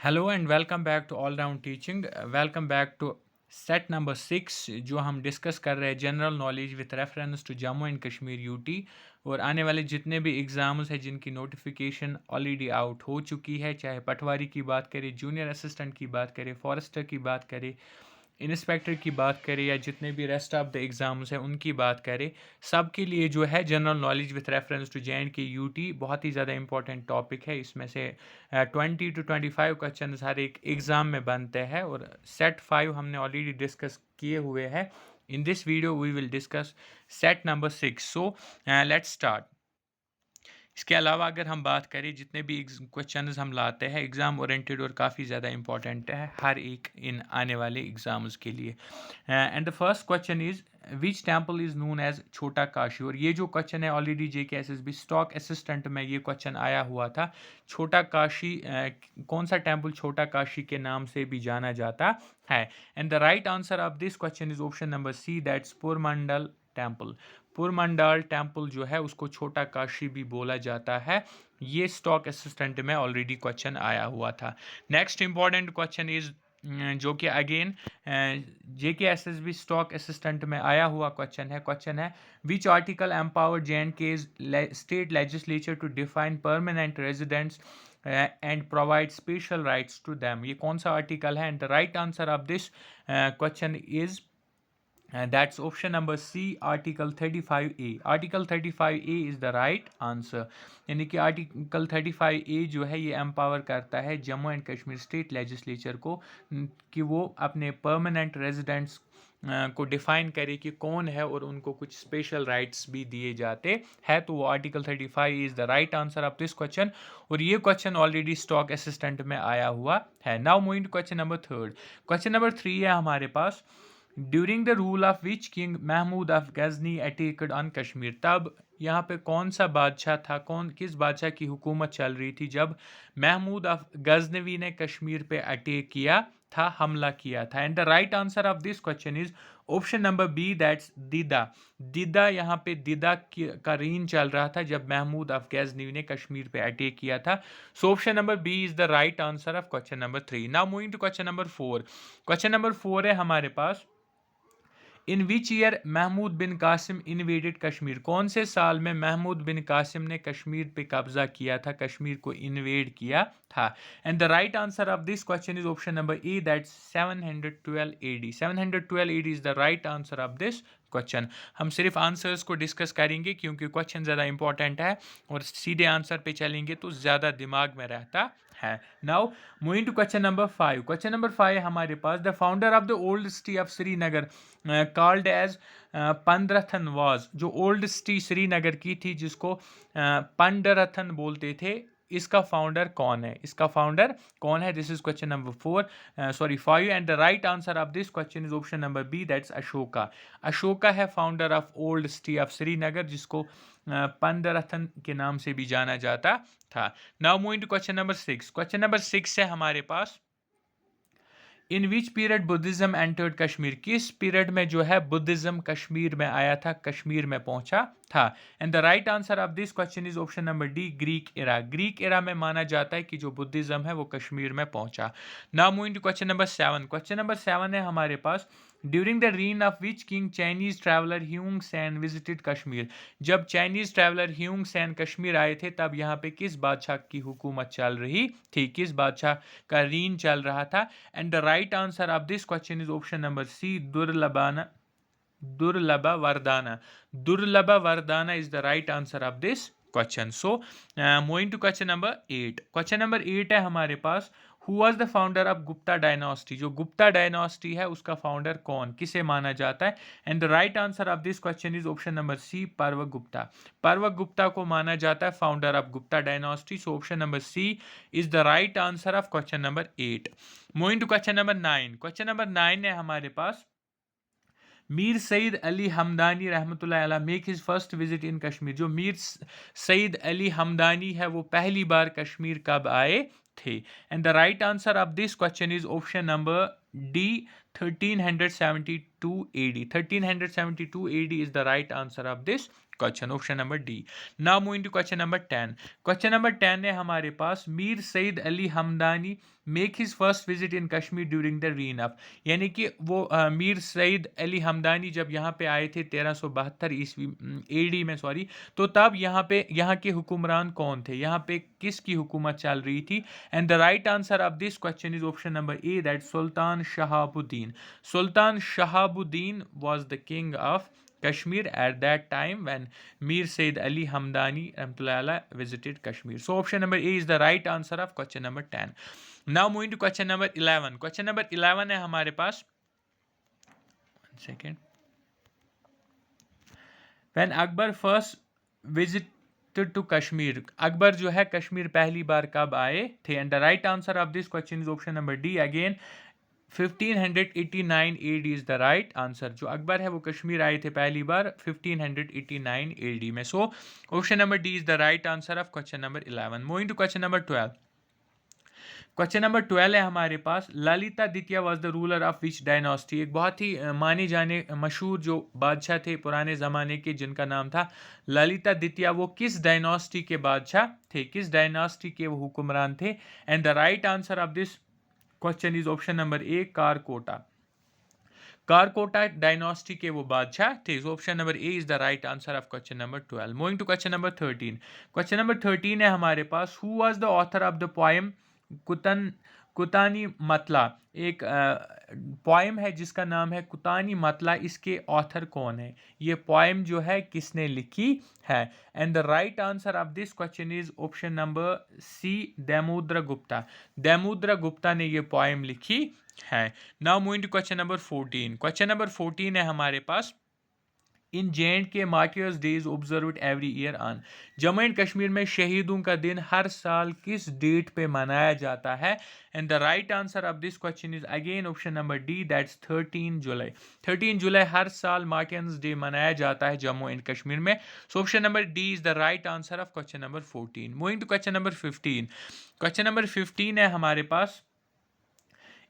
Hello and welcome back to all round teaching. Welcome back to set number 6 जो हम discuss कर रहे हैं general knowledge with reference to Jammu and Kashmir UT. और आने वाले जितने भी एग्ज़ाम्स हैं जिनकी नोटिफिकेशन ऑलरेडी आउट हो चुकी है, चाहे पटवारी की बात करें, जूनियर असिस्टेंट की बात करें, फॉरेस्टर की बात करें, इंस्पेक्टर की बात करें या जितने भी रेस्ट ऑफ द एग्ज़ाम्स हैं उनकी बात करें, सब के लिए जो है general knowledge with reference to JNK UT बहुत ही ज़्यादा इंपॉर्टेंट टॉपिक है। इसमें से 20 to 25 क्वेश्चन हर एक एग्ज़ाम में बनते हैं और सेट 5 हमने ऑलरेडी डिस्कस किए हुए हैं। In this video we will discuss set number 6। So let's start. इसके अलावा अगर हम बात करें जितने भी क्वेश्चंस हम लाते हैं एग्ज़ाम ओरिएंटेड और काफ़ी ज़्यादा इंपॉर्टेंट है हर एक इन आने वाले एग्ज़ाम्स के लिए। And the first question is which temple is known as Chhota Kashi. और ये जो क्वेश्चन है ऑलरेडी JKSSB स्टॉक असिस्टेंट में ये क्वेश्चन आया हुआ था। छोटा काशी कौन सा टेम्पल छोटा काशी के नाम से भी जाना जाता है। And the right answer of this question is option number C, that's Purmandal temple. Purmandal temple जो है उसको छोटा काशी भी बोला जाता है। ये स्टॉक असिस्टेंट में ऑलरेडी क्वेश्चन आया हुआ था। नेक्स्ट इंपॉर्टेंट क्वेश्चन इज जो कि अगेन JKSSB स्टॉक असिस्टेंट में आया हुआ क्वेश्चन है which article empower JNK state legislature to define permanent residents and provide special rights to them. ये कौन सा आर्टिकल है। And the right answer of this question is that's option number C, article 35A। article 35A is the right answer। यानी कि article 35A जो है ये empower करता है Jammu and Kashmir state legislature को कि वो अपने परमानेंट रेजिडेंट्स को डिफाइन करे कि कौन है और उनको कुछ स्पेशल राइट्स भी दिए जाते हैं। तो वो article 35 is the right answer of this question. और ये क्वेश्चन ऑलरेडी स्टॉक असिस्टेंट में आया हुआ है। Now moving to question number 3। Question number 3 है हमारे पास during the rule of which king Mahmud of Ghazni attacked on Kashmir. तब यहाँ पे कौन सा बादशाह था, किस बादशाह की हुकूमत चल रही थी जब महमूद ऑफ गजनवी ने कश्मीर पे अटैक किया था, हमला किया था। And the right answer of this question is option number B, that's Dida. Dida यहाँ पे दिदा का रीन चल रहा था जब महमूद ऑफ गजनवी ने कश्मीर पे अटैक किया था। So option number B is the right answer of question number 3। Now moving to question number 4। Question number 4 है हमारे पास in which year Mahmud bin Qasim invaded Kashmir. कौन से साल में महमूद बिन कासिम ने कश्मीर पे कब्जा किया था, कश्मीर को इन्वेड किया था। And the right answer of this question is option number A, that's 712 AD। 712 AD is the right answer of this question. हम सिर्फ आंसर्स को डिस्कस करेंगे क्योंकि क्वेश्चन ज़्यादा इंपॉर्टेंट है और सीधे आंसर पे चलेंगे तो ज़्यादा दिमाग में रहता है। Now moving to question number 5। Question number 5 हमारे पास the founder of the old city of Srinagar called as Pandrethan was. जो ओल्ड सिटी श्रीनगर की थी जिसको पंडरथन बोलते थे, इसका फाउंडर कौन है, इसका फाउंडर कौन है। This is question number 5 and the right answer of this question is option number B, that's Ashoka. Ashoka है founder of old city of Srinagar जिसको पंडरथन के नाम से भी जाना जाता था। Now moving to question number 6। Question number 6 है हमारे पास in which period Buddhism entered Kashmir. किस पीरियड में जो है बुद्धिज्म कश्मीर में आया था, कश्मीर में पहुंचा था। And the right answer of this question is option number D, Greek era. Greek era में माना जाता है कि जो बुद्धिज्म है वो कश्मीर में पहुंचा। Now moving to question number 7। Question number 7 है हमारे पास during the reign of which king Chinese traveller Hiuen Tsang visited Kashmir. जब Chinese traveller Hiuen Tsang Kashmir आए थे तब यहाँ पे किस बादशाह की हुकूमत चल रही थी, किस बादशाह का रीन चल रहा था। And the right answer of this question is option number C, Durlabha Vardhana. Durlabha Vardhana is the right answer of this question. So moving to question number 8। Question number 8 है हमारे पास who was the founder of Gupta dynasty. जो Gupta dynasty है उसका founder कौन, किसे माना जाता है। And the right answer of this question is option number C, Parvak Gupta. Parvak Gupta को माना जाता है founder of Gupta dynasty. So option number C is the right answer of question number 8। Moving to question number 9। Question number 9 है हमारे पास मीर सईद अली हमदानी रहमतुल्लाह अलैह make his first visit in Kashmir. जो मीर सईद अली हमदानी है वो पहली बार कश्मीर कब आए थे। And the right answer of this question is option number D, 1372 AD। 1372 AD is the right answer of this question, option number D. Now moving to question number 10। Question number 10 है हमारे पास, Mir Sayyid Ali Hamadani make his first visit in Kashmir during the reign of, यानी कि वो मीर सईद अली हमदानी जब यहाँ पे आए थे 1372 ईस्वी एडी में, सॉरी, तो तब यहाँ के हुक्मरान कौन थे, यहाँ पे किसकी हुकूमत चल रही थी? And the right answer of this question is option number A, that Sultan Shahabuddin. Sultan Shahabuddin was the king of Kashmir at that time when Mir Said Ali Hamdani Rahmatullah visited Kashmir. So option number A is the right answer of question number 10. Now moving to question number 11. Question number 11 है हमारे पास, one second. When Akbar first visited to Kashmir, Akbar जो है कश्मीर पहली बार कब आए थे? And the right answer of this question is option number D again, 1589 AD is the right answer. जो अकबर है वो कश्मीर आए थे पहली बार 1589 AD में. So option number D is the right answer of question number 11. Moving to question number 12. Question number 12 है हमारे पास, ललिता द्वितीय was the ruler of which dynasty. एक बहुत ही माने जाने मशहूर जो बादशाह थे पुराने ज़माने के जिनका नाम था ललिता द्वितीय, वो किस डायनास्टी के बादशाह थे, किस डायनास्टी के वो हुक्मरान थे? And the right answer of this question is option number A, Karkota. Karkota dynasty के वो बादशाह थे। Option number A is the right answer of question number 12. Moving to question number 13. Question number 13 है हमारे पास, who was the author of the poem कुतानी मतला। एक पोएम है जिसका नाम है कुतानी मतला, इसके ऑथर कौन है? ये पोएम जो है किसने लिखी है? And the right answer of this question is option number C, Damodar Gupta. Damodar Gupta ने ये पोएम लिखी है। Now moving to question number 14. Question number 14 है हमारे पास, in J&K martyrs days observed every year on. Jammu and Kashmir में शहीदों का दिन हर साल किस डेट पे मनाया जाता है? And the right answer of this question is again option number D, that's 13 जुलाई। 13 जुलाई हर साल मार्टियर्स डे मनाया जाता है जम्मू एंड कश्मीर में। So option number D is the right answer of question number 14. Moving to question number 15. Question number 15 है हमारे पास,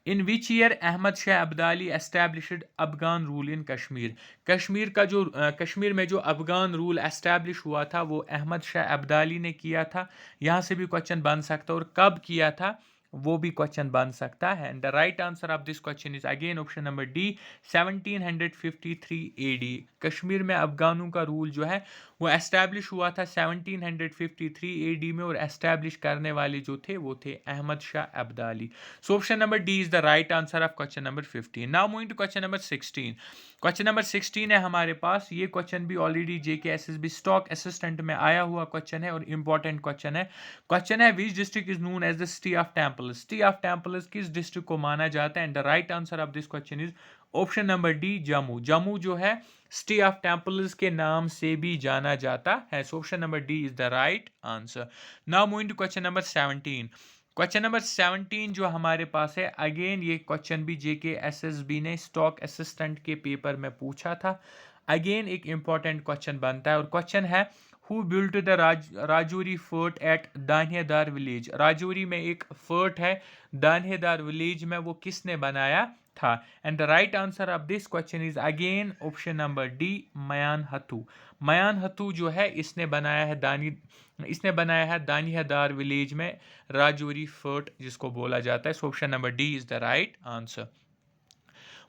in which year Ahmad Shah Abdali established Afghan rule in Kashmir. कश्मीर में जो अफगान रूल एस्टैब्लिश हुआ था वो अहमद शाह अब्दाली ने किया था। यहाँ से भी क्वेश्चन बन सकता है, और कब किया था वो भी क्वेश्चन बन सकता है। And the right answer of this question is again option number D, 1753 AD। Kashmir में अफगानों का रूल जो है वो एस्टैब्लिश हुआ था 1753 AD में, और एस्टैब्लिश करने वाले जो थे वो थे Ahmad Shah Abdali. So option number D is the right answer of question number 15. Now moving to question number 16. Question number 16 है हमारे पास, ये क्वेश्चन भी already JK SSB stock assistant में आया हुआ क्वेश्चन है और इंपॉर्टेंट क्वेश्चन है। क्वेश्चन है, which district is known as the city of temples. City of temples किस डिस्ट्रिक्ट को माना जाता है? And the right answer of this question is option number D, Jammu. Jammu जो है सिटी ऑफ टेम्पल्स के नाम से भी जाना जाता है। So option number D is the right answer. Now moving to question number 17. Question number 17 जो हमारे पास है, अगेन ये क्वेश्चन भी JK SSB ने स्टॉक असिस्टेंट के पेपर में पूछा था। अगेन एक इंपॉर्टेंट क्वेश्चन बनता है, और क्वेश्चन है, who built the Rajouri fort at Daniyadar village. Rajouri में एक फोर्ट है दानियादार विलेज में, वो किसने बनाया था? And the right answer of this question is again option number D, Mayan Hathu. Mayan Hathu जो है इसने बनाया है दानियादार विलेज में राजौरी फोर्ट जिसको बोला जाता है। So option number D is the right answer.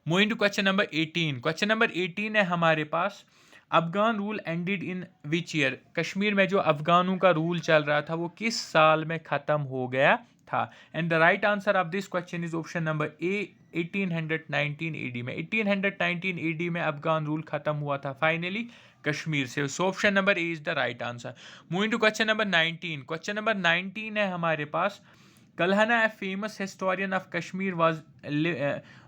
Moving to question number 18. Question number 18 है हमारे पास, Afghan rule ended in which year. Kashmir में जो अफगानों का रूल चल रहा था वो किस साल में खत्म हो गया था? And the right answer of this question is option number A, 1819 AD में। 1819 AD में अफगान रूल खत्म हुआ था फाइनली कश्मीर से। So option number A is the right answer. Moving to question number 19. Question number 19 है हमारे पास, Kalhana a famous historian of Kashmir was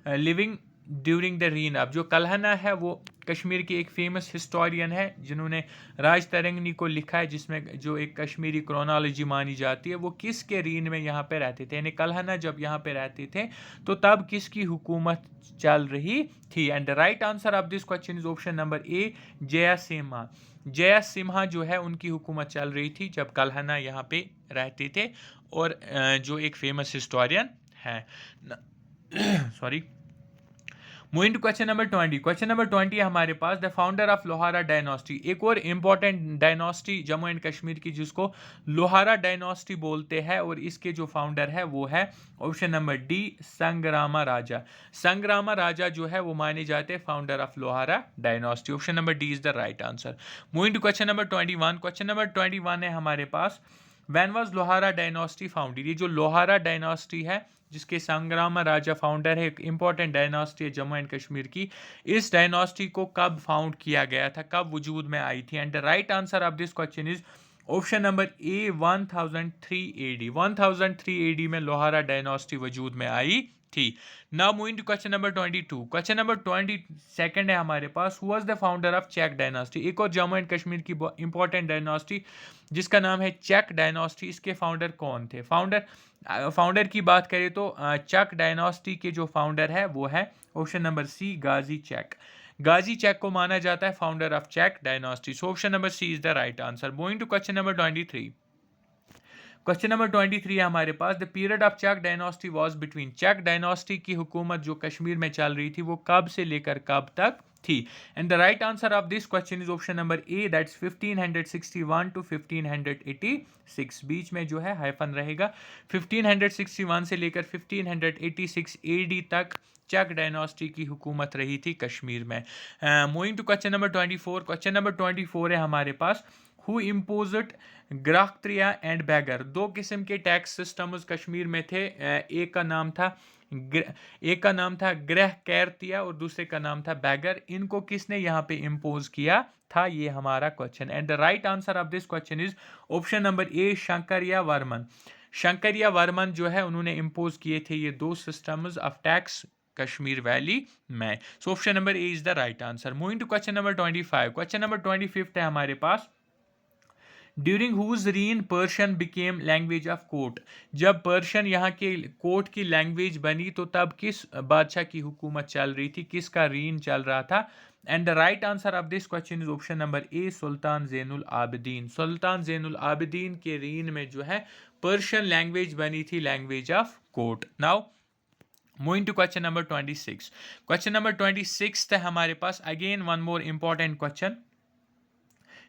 living during the reign of. जो कल्हना है वो कश्मीर की एक फेमस हिस्टोरियन है जिन्होंने राज तरंगनी को लिखा है, जिसमें जो एक कश्मीरी क्रोनोलॉजी मानी जाती है। वो किसके रीन में यहाँ पे रहते थे? यानी कल्हना जब यहाँ पे रहते थे तो तब किसकी हुकूमत चल रही थी? And the right answer of this question is option number ए, जया सिम्हा। जया सिम्हा जो है उनकी हुकूमत चल रही थी जब कल्हना यहाँ पे रहते थे, और जो एक फेमस हिस्टोरियन है sorry. Moving to question number 20। Question number 20 है हमारे पास, the founder of Lohara dynasty. एक और important dynasty Jammu and Kashmir की जिसको लोहारा डायनास्टी बोलते हैं, और इसके जो फाउंडर है वो है option number D, Sangrama Raja. Sangrama Raja जो है वो माने जाते हैं founder of Lohara dynasty. Option number D is the right answer. Moving to question number 21। Question number 21 है हमारे पास, when was Lohara dynasty founded. ये जो लोहारा डायनास्टी है जिसके संग्रामा राजा फाउंडर है, एक इंपॉर्टेंट डायनास्टी है जम्मू एंड कश्मीर की, इस डायनास्टी को कब फाउंड किया गया था, कब वजूद में आई थी? And the right answer of this question is option number A, 1003 AD. 1003 AD में लोहारा डायनास्टी वजूद में आई थी। Now moving to question number 22। Question number 22 है हमारे पास, who was the founder of Chak dynasty. एक और जम्मू एंड कश्मीर की इंपॉर्टेंट डायनास्टी जिसका नाम है चेक डायनास्टी, इसके फाउंडर कौन थे? फाउंडर की बात करें तो चक डायनास्टी के जो फाउंडर है वो है option number C, Ghazi Chak. Ghazi Chak को माना जाता है founder of Chak dynasty. So option number C is the right answer. Going to question number 23। Question number 23 है हमारे पास, the period of Chak dynasty was between. Chak dynasty की हुकूमत जो कश्मीर में चल रही थी वो कब से लेकर कब तक थी? And the right answer of this question is option number A, that's 1561 to 1586। बीच में जो है हाइफन रहेगा। 1561 से लेकर 1586 एडी तक चक डायनास्टी की हुकूमत रही थी कश्मीर में। Moving to question number 24। Question number 24 है हमारे पास, हु इम्पोज्ड ग्राहक्त्रिया एंड बैगर। दो किस्म के टैक्स सिस्टम्स कश्मीर में थे। एक का नाम था ग्रह कैरतिया और दूसरे का नाम था बैगर। इनको किसने यहाँ पे इम्पोज किया था, ये हमारा question. And the right answer of this question is option number A, Shankariya Varman. Shankariya Varman जो है उन्होंने इम्पोज किए थे ये दो systems of tax Kashmir valley में। So option number A is the right answer. Moving to question number 25। Question number 25 है हमारे पास, during whose reign Persian became language of court. जब पर्शियन यहाँ के कोर्ट की लैंग्वेज बनी तो तब किस बादशाह की हुकूमत चल रही थी, किसका रीन चल रहा था? And the right answer of this question is option number A, Sultan Zainul Abidin. Sultan Zainul Abidin के रीन में जो है पर्शियन लैंग्वेज बनी थी, language of court. Now moving to question number 26। Question number 26 है हमारे पास, again one more important question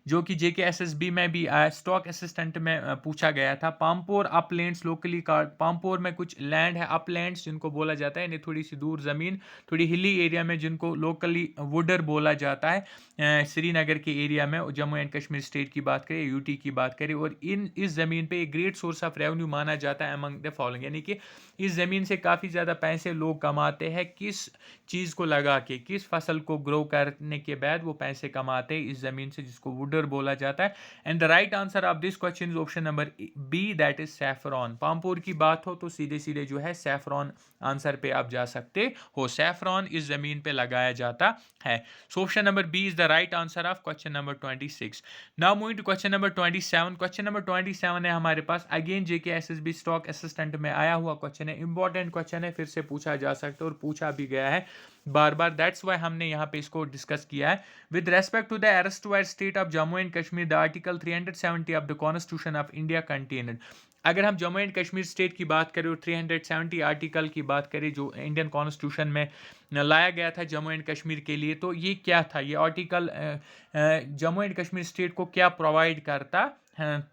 जो कि JKSSB में भी स्टॉक असिस्टेंट में पूछा गया था। Pampore Uplands locally card, Pampore में कुछ लैंड है अपलैंड्स जिनको बोला जाता है, यानी थोड़ी सी दूर ज़मीन, थोड़ी हिली एरिया में, जिनको लोकली वुडर बोला जाता है श्रीनगर के एरिया में, जम्मू एंड कश्मीर स्टेट की बात करें, यूटी की बात करें। और इस ज़मीन पर एक ग्रेट सोर्स ऑफ रेवेन्यू माना जाता है अमंग द फॉलोइंग, यानी कि इस ज़मीन से काफ़ी ज़्यादा पैसे लोग कमाते हैं। किस चीज़ को लगा के, किस फसल को ग्रो करने के बाद वो पैसे कमाते हैं इस ज़मीन से, जिसको वुडर बोला जाता है। And the right answer of this question is option number B, that is saffron. Pampore की बात हो तो सीधे सीधे जो है सैफरॉन आंसर पे आप जा सकते हो। सैफरॉन इस ज़मीन पे लगाया जाता है। So option number B is the right answer of question number 26। Now moving to question number 27। Question number 27 है हमारे पास, अगेन JKSSB स्टॉक असिस्टेंट में आया हुआ क्वेश्चन है, इंपॉर्टेंट क्वेश्चन है, फिर से पूछा जा सकता है और पूछा भी गया है बार बार, दैट्स वाई हमने यहाँ पे इसको डिस्कस किया है। With respect to the erstwhile state of Jammu and Kashmir, the article 370 of the constitution of India contained. अगर हम जम्मू एंड कश्मीर स्टेट की बात करें और 370 आर्टिकल की बात करें जो इंडियन कॉन्स्टिट्यूशन में लाया गया था जम्मू एंड कश्मीर के लिए, तो ये क्या था? ये article Jammu and Kashmir state को क्या प्रोवाइड करता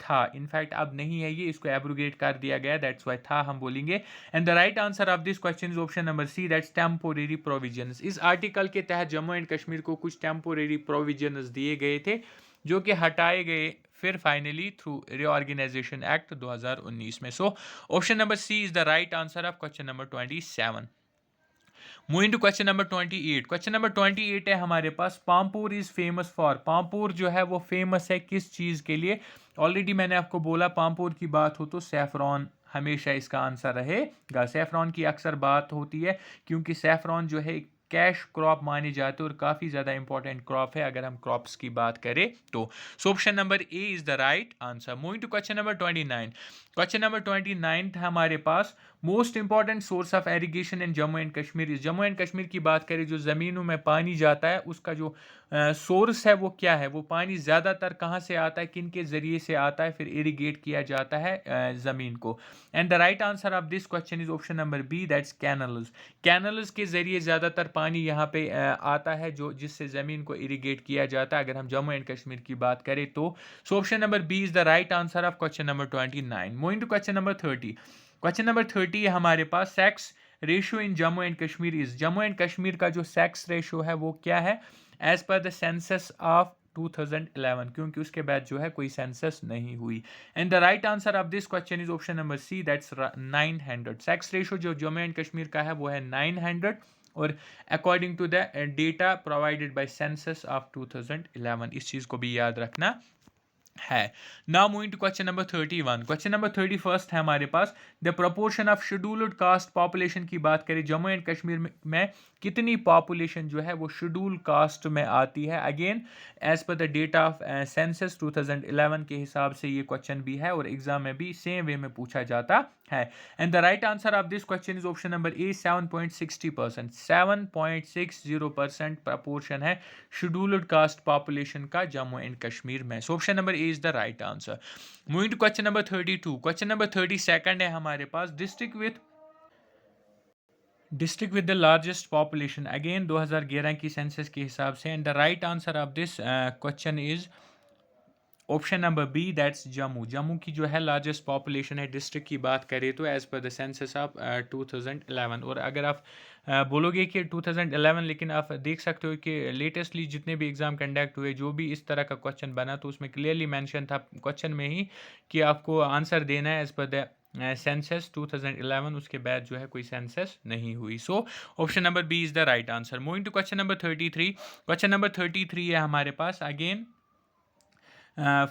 था? इनफैक्ट अब नहीं है ये, इसको एब्रोगेट कर दिया गया, दैट्स वाई था हम बोलेंगे। And the right answer of this question is option number C, that's temporary provisions. इस आर्टिकल के तहत जम्मू एंड कश्मीर को कुछ टेम्पोरेरी प्रोविजंस दिए गए थे जो कि हटाए गए फिर फाइनली थ्रू रीऑर्गेनाइजेशन एक्ट 2019 में। So option number C is the right answer of question number 27। Moving to question number 28। Question number 28 है हमारे पास, Pampore is famous for. Pampore जो है वो फेमस है किस चीज़ के लिए? ऑलरेडी मैंने आपको बोला पामपोर की बात हो तो सैफरॉन हमेशा इसका आंसर रहेगा। सैफरॉन की अक्सर बात होती है क्योंकि सैफरॉन जो है कैश क्रॉप मानी जाती है और काफ़ी ज़्यादा इंपॉर्टेंट क्रॉप है अगर हम क्रॉप्स की बात करें तो। So option number A is the right answer. Moving to question number 29। Question number 29 था हमारे पास, most important source of irrigation in Jammu and Kashmir. Jammu and Kashmir की बात करें, जो ज़मीनों में पानी जाता है उसका जो सोर्स है वो क्या है? वो पानी ज़्यादातर कहाँ से आता है, किन के ज़रिए से आता है, फिर इरीगेट किया जाता है ज़मीन को? And the right answer of this question is option number B, that's canals. Canals के ज़रिए ज़्यादातर पानी यहाँ पे आता है जो जिससे ज़मीन को इरिगेट किया जाता है अगर हम जम्मू एंड कश्मीर की बात करें तो। So option number B is the right answer of question number 29। Moving to question number 30। Question number 30 है हमारे पास, sex ratio in Jammu and Kashmir is. Jammu and Kashmir का जो सेक्स रेशियो है वो क्या है as per the census of 2011, क्योंकि उसके बाद जो है कोई सेंसस नहीं हुई। And the right answer of this question is option number C, that's 900। Sex ratio जो जम्मू एंड कश्मीर का है वो है 900 और according to the data provided by census of 2011, इस चीज़ को भी याद रखना है। Now moving to question number 31। Question number 31 है हमारे पास, the proportion of scheduled caste population की बात करें जम्मू एंड कश्मीर में कितनी पॉपुलेशन जो है वो शेड्यूल कास्ट में आती है। Again as per the data of census 2011 के हिसाब से ये क्वेश्चन भी है और एग्जाम में भी सेम वे में पूछा जाता है। And the right answer of this question is option number A, 7.60%। 7.60% proportion है शेड्यूल्ड कास्ट पॉपुलेशन का जम्मू एंड कश्मीर में। So option number A is the right answer. Moving to question number 32। Question number 32 है हमारे पास, district with the largest population, again 2011 की census के हिसाब से। And the right answer of this question is option number B, that's Jammu. Jammu की जो है लार्जेस्ट पॉपुलेशन है डिस्ट्रिक्ट की बात करें तो as per the census of 2011। और अगर आप बोलोगे कि 2011, लेकिन आप देख सकते हो कि लेटेस्टली जितने भी एग्ज़ाम कंडक्ट हुए जो भी इस तरह का क्वेश्चन बना तो उसमें क्लियरली मेंशन था क्वेश्चन में ही कि आपको आंसर देना है एज पर द सेंसस 2011, उसके बाद जो है कोई सेंसस नहीं हुई। So option number B is the right answer. Moving to question number 33। Question number 33 है हमारे पास, again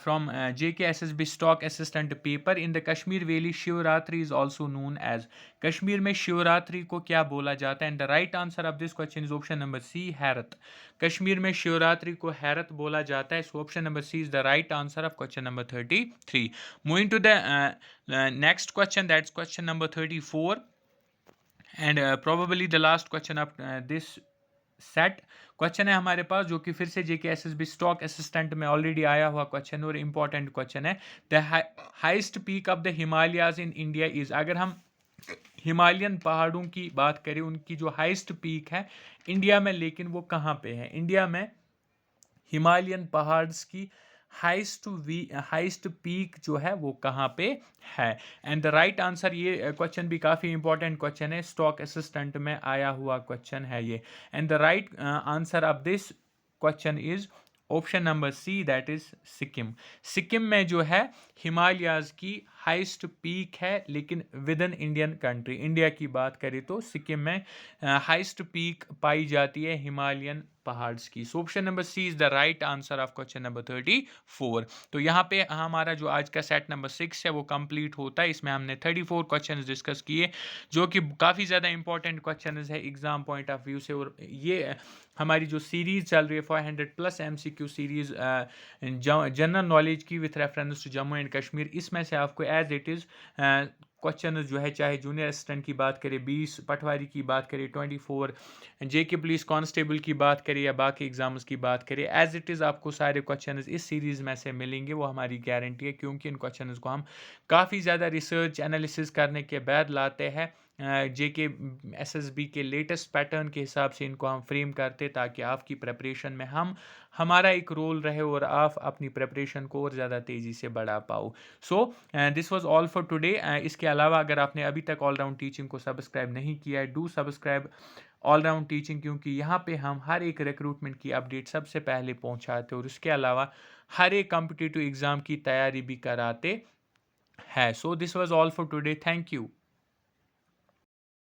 from JKSSB stock assistant paper। in the Kashmir Valley Shivratri is also known as। Kashmir में शिवरात्रि को क्या बोला जाता है। And the right answer of this question is option number C, Herath. Kashmir में शिवरात्रि को हैरत बोला जाता है। So option number C is the right answer of question number 33। Moving to the next question, that's question number 34 and probably the last question of this set. Question है हमारे पास जो कि फिर से JKSSB स्टॉक असिस्टेंट में already आया हुआ क्वेश्चन और इंपॉर्टेंट क्वेश्चन है। The highest peak of the Himalayas in India is. अगर हम हिमालयन पहाड़ों की बात करें उनकी जो हाइस्ट पीक है इंडिया में, लेकिन वो कहाँ पे है। इंडिया में हिमालयन पहाड़्स की हाइस्ट पीक जो है वो कहाँ पे है। एंड द राइट आंसर, ये क्वेश्चन भी काफ़ी इंपॉर्टेंट क्वेश्चन है, स्टॉक असिस्टेंट में आया हुआ क्वेश्चन है ये। And the right answer of this question is option number C, that is Sikkim. Sikkim में जो है हिमालयाज की हाइस्ट पीक है, लेकिन but within Indian, country की बात करें तो सिक्किम में हाइस्ट पीक पाई जाती है हिमालयन पहाड़्स की। So option number C is the right answer of question number 34। तो यहाँ पे हमारा जो आज का सेट नंबर 6 है वो कंप्लीट होता है। इसमें हमने 34 क्वेश्चन डिस्कस किए जो कि काफ़ी ज़्यादा इंपॉर्टेंट क्वेश्चन है एग्जाम पॉइंट ऑफ व्यू से। और ये हमारी जो सीरीज़ चल रही है 400+ MCQ सीरीज़ जनरल नॉलेज की with reference to Jammu and Kashmir, इसमें से आपको एज इट इज़ क्वेश्चन जो है, चाहे जूनियर असिस्टेंट की बात करें 20, पटवारी की बात करें 24, JK पुलिस कांस्टेबल की बात करें या बाकी एग्जाम्स की बात करें, एज इट इज़ आपको सारे क्वेश्चन इस सीरीज़ में से मिलेंगे। वो हमारी गारंटी है, क्योंकि इन क्वेश्चन को हम काफ़ी ज़्यादा रिसर्च एनालिसिस करने के बाद लाते हैं। JKSSB के लेटेस्ट पैटर्न के हिसाब से इनको हम फ्रेम करते, ताकि आपकी प्रिपरेशन में हमारा एक रोल रहे और आप अपनी प्रिपरेशन को और ज़्यादा तेज़ी से बढ़ा पाओ। So this was all for today. इसके अलावा अगर आपने अभी तक ऑलराउंड टीचिंग को सब्सक्राइब नहीं किया है, डू सब्सक्राइब ऑलराउंड टीचिंग, क्योंकि यहाँ पे हम हर एक रिक्रूटमेंट की अपडेट सबसे पहले पहुँचाते हैं और उसके अलावा हर एक कॉम्पिटिटिव एग्ज़ाम की तैयारी भी कराते हैं। So this was all for today, thank you.